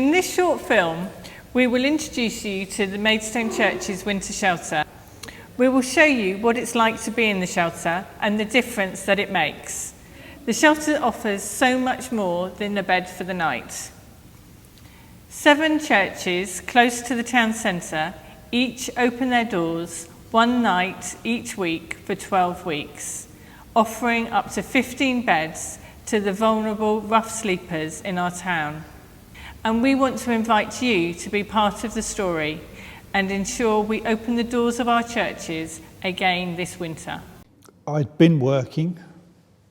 In this short film, we will introduce you to the Maidstone Church's winter shelter. We will show you what it's like to be in the shelter and the difference that it makes. The shelter offers so much more than a bed for the night. 7 churches close to the town centre each open their doors one night each week for 12 weeks, offering up to 15 beds to the vulnerable, rough sleepers in our town. And we want to invite you to be part of the story and ensure we open the doors of our churches again this winter. I'd been working,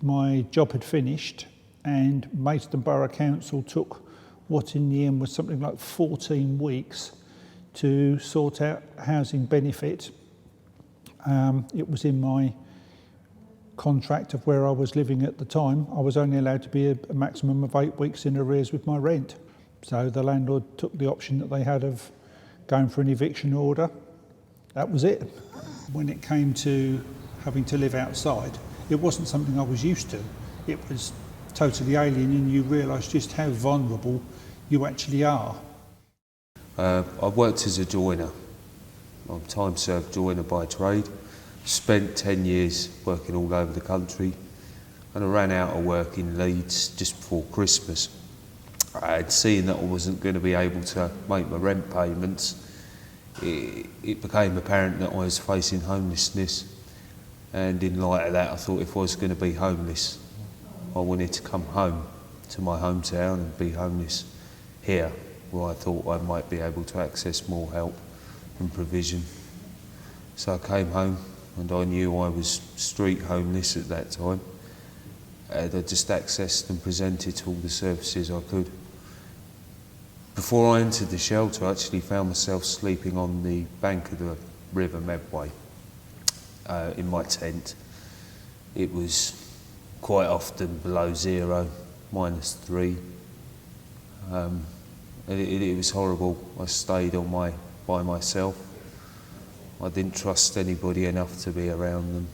my job had finished, and Maidstone Borough Council took what in the end was something like 14 weeks to sort out housing benefit. It was in my contract of where I was living at the time. I was only allowed to be a maximum of 8 weeks in arrears with my rent. So the landlord took the option that they had of going for an eviction order. That was it. When it came to having to live outside, it wasn't something I was used to. It was totally alien, and you realise just how vulnerable you actually are. I've worked as a joiner. I'm a time-served joiner by trade. Spent 10 years working all over the country, and I ran out of work in Leeds just before Christmas. I had seen that I wasn't going to be able to make my rent payments. It became apparent that I was facing homelessness, and in light of that I thought if I was going to be homeless, I wanted to come home to my hometown and be homeless here, where I thought I might be able to access more help and provision. So I came home, and I knew I was street homeless at that time, and I just accessed and presented all the services I could. Before I entered the shelter, I actually found myself sleeping on the bank of the River Medway in my tent. It was quite often below 0, -3. It was horrible. I stayed by myself. I didn't trust anybody enough to be around them.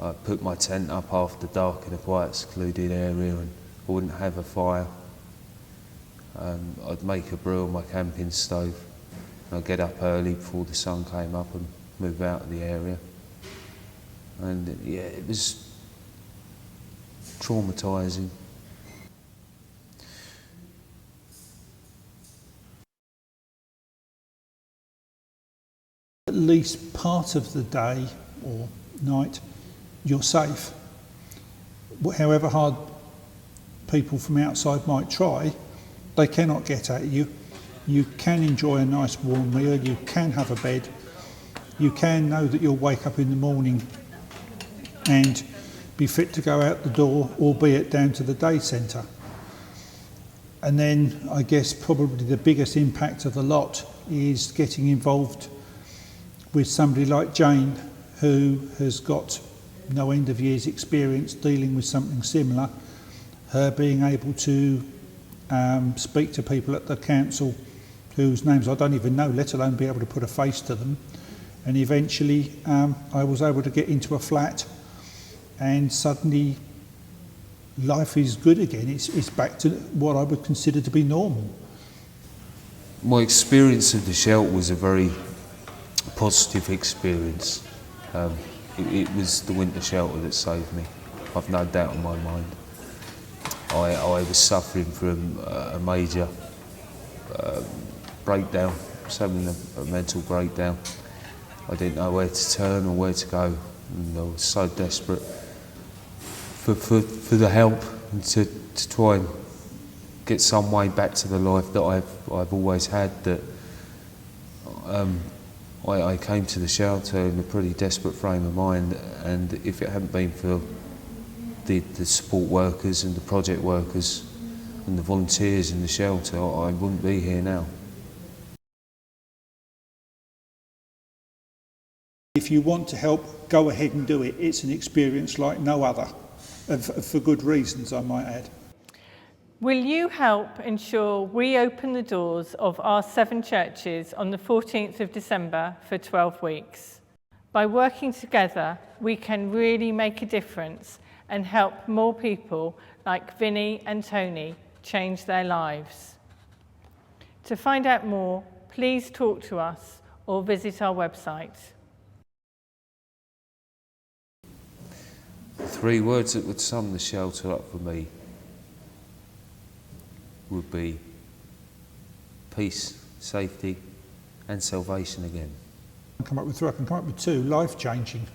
I put my tent up after dark in a quiet, secluded area, and I wouldn't have a fire. I'd make a brew on my camping stove. I'd get up early before the sun came up and move out of the area. And yeah, it was traumatising. At least part of the day or night, you're safe. However hard people from outside might try, they cannot get at you. You can enjoy a nice warm meal, you can have a bed, you can know that you'll wake up in the morning and be fit to go out the door, albeit down to the day centre. And then I guess probably the biggest impact of the lot is getting involved with somebody like Jane, who has got no end of years experience dealing with something similar. Her being able to speak to people at the council whose names I don't even know, let alone be able to put a face to them. And eventually I was able to get into a flat, and suddenly life is good again. It's back to what I would consider to be normal. My experience of the shelter was a very positive experience. It was the winter shelter that saved me. I've no doubt in my mind. I was suffering from a major breakdown, I was having a mental breakdown. I didn't know where to turn or where to go, and I was so desperate for the help and to try and get some way back to the life that I've always had. That I came to the shelter in a pretty desperate frame of mind, and if it hadn't been for the support workers and the project workers and the volunteers in the shelter, I wouldn't be here now. If you want to help, go ahead and do it. It's an experience like no other, for good reasons, I might add. Will you help ensure we open the doors of our 7 churches on the 14th of December for 12 weeks? By working together, we can really make a difference and help more people like Vinny and Tony change their lives. To find out more, please talk to us or visit our website. 3 words that would sum the shelter up for me would be peace, safety and salvation again. I can come up with 2, life-changing.